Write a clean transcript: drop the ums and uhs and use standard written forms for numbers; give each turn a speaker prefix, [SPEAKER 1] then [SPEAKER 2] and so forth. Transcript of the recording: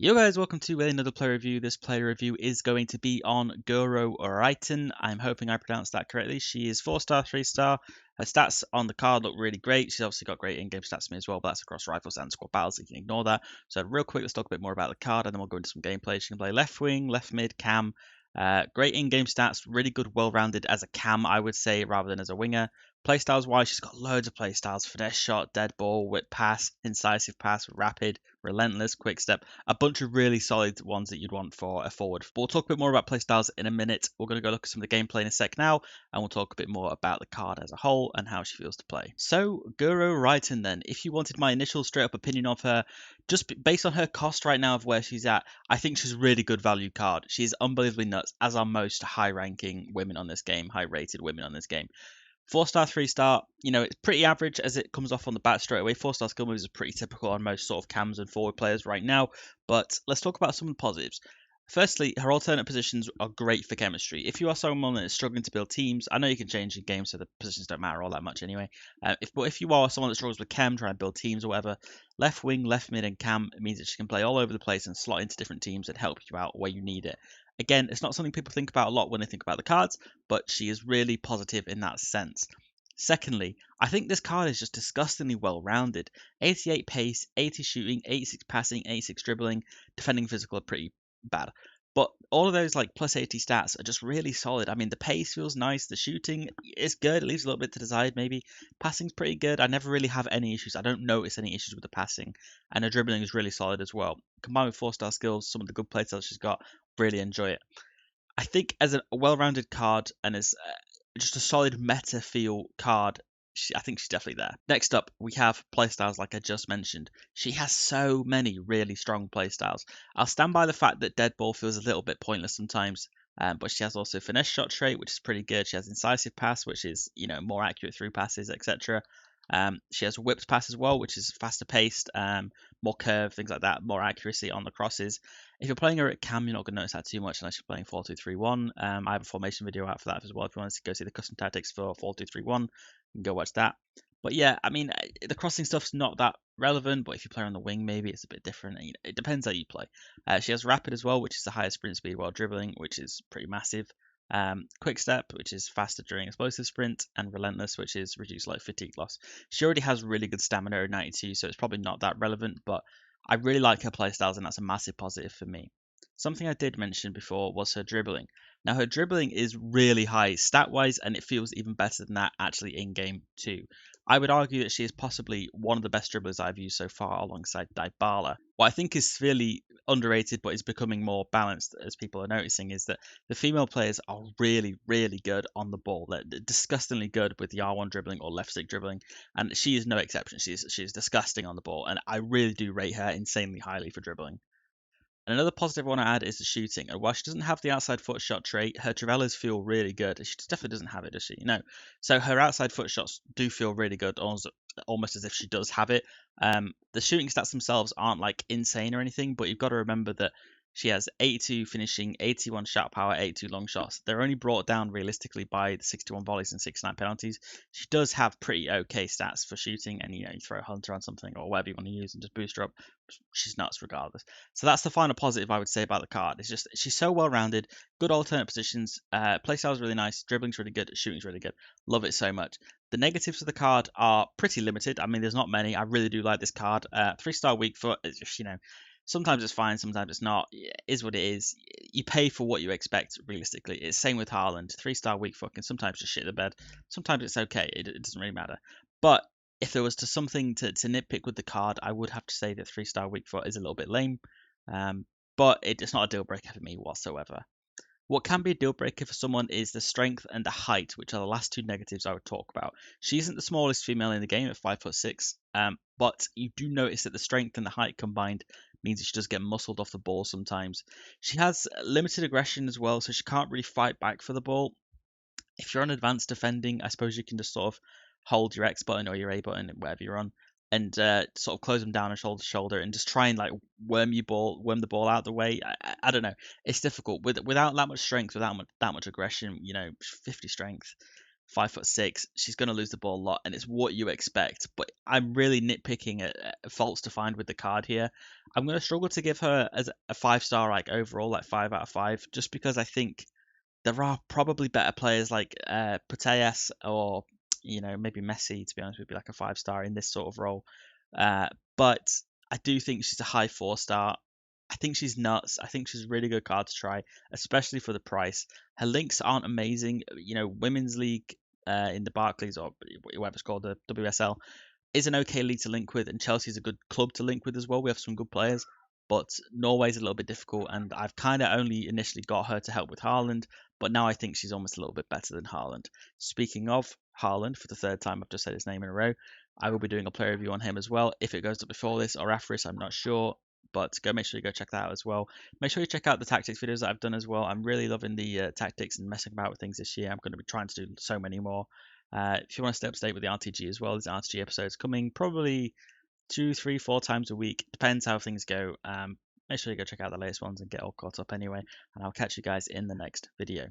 [SPEAKER 1] Yo guys, welcome to another player review. This player review is going to be on Guro Reiten. I'm hoping I pronounced that correctly. She is 4-star, 3-star. Her stats on the card look really great. She's obviously got great in-game stats for me as well, but that's across rifles and squad battles, so you can ignore that. So real quick, let's talk a bit more about the card, and then we'll go into some gameplay. She can play left wing, left mid, cam. Great in-game stats, really good, well-rounded as a cam, I would say, rather than as a winger. Playstyles wise, she's got loads of playstyles: finesse shot, dead ball, whip pass, incisive pass, rapid, relentless, quick step. A bunch of really solid ones that you'd want for a forward. But we'll talk a bit more about playstyles in a minute. We're going to go look at some of the gameplay in a sec now, and we'll talk a bit more about the card as a whole and how she feels to play. So, Guro Reiten then. If you wanted my initial straight up opinion of her, just based on her cost right now of where she's at, I think she's a really good value card. She's unbelievably nuts, as are most high ranking women on this game, high rated women on this game. 4-star, 3-star, it's pretty average as it comes off on the bat straight away. 4-star skill moves are pretty typical on most sort of cams and forward players right now. But let's talk about some of the positives. Firstly, her alternate positions are great for chemistry. If you are someone that is struggling to build teams, I know you can change in games so the positions don't matter all that much anyway. But if you are someone that struggles with chem, trying to build teams or whatever, left wing, left mid, and cam, it means that she can play all over the place and slot into different teams and help you out where you need it. Again, it's not something people think about a lot when they think about the cards, but she is really positive in that sense. Secondly, I think this card is just disgustingly well rounded. 88 pace, 80 shooting, 86 passing, 86 dribbling, defending physical are pretty bad. But all of those like plus 80 stats are just really solid. I mean, the pace feels nice, the shooting is good, it leaves a little bit to desired maybe. Passing's pretty good. I never really have any issues. I don't notice any issues with the passing. And her dribbling is really solid as well. Combined with 4-star skills, some of the good playstyles she's got, really enjoy it. I think as a well-rounded card and as just a solid meta feel card, I think she's definitely there. Next up, we have playstyles like I just mentioned. She has so many really strong playstyles. I'll stand by the fact that dead ball feels a little bit pointless sometimes, but she has also finesse shot trait, which is pretty good. She has incisive pass, which is more accurate through passes, etc. She has whipped pass as well, which is faster paced, more curve, things like that, more accuracy on the crosses. If you're playing her at cam, you're not going to notice that too much unless you're playing 4-2-3-1. I have a formation video out for that as well. If you want to go see the custom tactics for 4-2-3-1, you can go watch that. But yeah, I mean, the crossing stuff's not that relevant, but if you play on the wing, maybe it's a bit different. It depends how you play. She has rapid as well, which is the highest sprint speed while dribbling, which is pretty massive. Quick step, which is faster during explosive sprint, and relentless, which is reduced like fatigue loss. She already has really good stamina at 92, so it's probably not that relevant, but I really like her playstyles, and that's a massive positive for me. Something I did mention before was her dribbling. Now, her dribbling is really high stat-wise, and it feels even better than that actually in-game too. I would argue that she is possibly one of the best dribblers I've used so far alongside Dybala. What I think is really underrated but is becoming more balanced as people are noticing is that the female players are really, really good on the ball. They're disgustingly good with the R1 dribbling or left stick dribbling, and she is no exception. She's disgusting on the ball, and I really do rate her insanely highly for dribbling. And another positive I want to add is the shooting. And while she doesn't have the outside foot shot trait, her Trivellas feel really good. She definitely doesn't have it, does she? No. So her outside foot shots do feel really good, almost as if she does have it. The shooting stats themselves aren't like insane or anything, but you've got to remember that she has 82 finishing, 81 shot power, 82 long shots. They're only brought down realistically by the 61 volleys and 69 penalties. She does have pretty okay stats for shooting, and you throw a hunter on something or whatever you want to use and just boost her up. She's nuts regardless. So that's the final positive I would say about the card. It's just she's so well rounded, good alternate positions, playstyle is really nice, dribbling's really good, shooting's really good. Love it so much. The negatives of the card are pretty limited. I mean, there's not many. I really do like this card. 3-star weak foot, it's just, sometimes it's fine, sometimes it's not. It is what it is. You pay for what you expect, realistically. It's same with Haaland. 3-star weak foot can sometimes just shit the bed. Sometimes it's okay. It doesn't really matter. But if there was something to nitpick with the card, I would have to say that 3-star weak foot is a little bit lame. But it's not a deal breaker for me whatsoever. What can be a deal breaker for someone is the strength and the height, which are the last two negatives I would talk about. She isn't the smallest female in the game at 5'6", but you do notice that the strength and the height combined means that she does get muscled off the ball sometimes. She has limited aggression as well, so she can't really fight back for the ball. If you're on advanced defending, I suppose you can just sort of hold your X button or your A button, whatever you're on, and sort of close them down and shoulder to shoulder and just try and like worm the ball out of the way. I don't know. It's difficult without that much strength, without that much aggression. 50 strength, 5'6". She's going to lose the ball a lot, and it's what you expect. But I'm really nitpicking at faults to find with the card here. I'm going to struggle to give her as a 5-star, like overall, like 5 out of 5, just because I think there are probably better players like Putellas or maybe Messi, to be honest, would be like a 5-star in this sort of role. But I do think she's a high 4-star. I think she's nuts. I think she's a really good card to try, especially for the price. Her links aren't amazing. Women's League in the Barclays or whatever it's called, the WSL, is an okay league to link with, and Chelsea's a good club to link with as well. We have some good players, but Norway's a little bit difficult, and I've kind of only initially got her to help with Haaland, but now I think she's almost a little bit better than Haaland. Speaking of Haaland, for the third time I've just said his name in a row, I will be doing a player review on him as well. If it goes up before this or after this, I'm not sure, but make sure you go check that out as well. Make sure you check out the tactics videos that I've done as well. I'm really loving the tactics and messing about with things this year. I'm going to be trying to do so many more. If you want to stay up to date with the RTG as well, there's RTG episodes coming probably 2, 3, 4 times a week. Depends how things go. Make sure you go check out the latest ones and get all caught up anyway. And I'll catch you guys in the next video.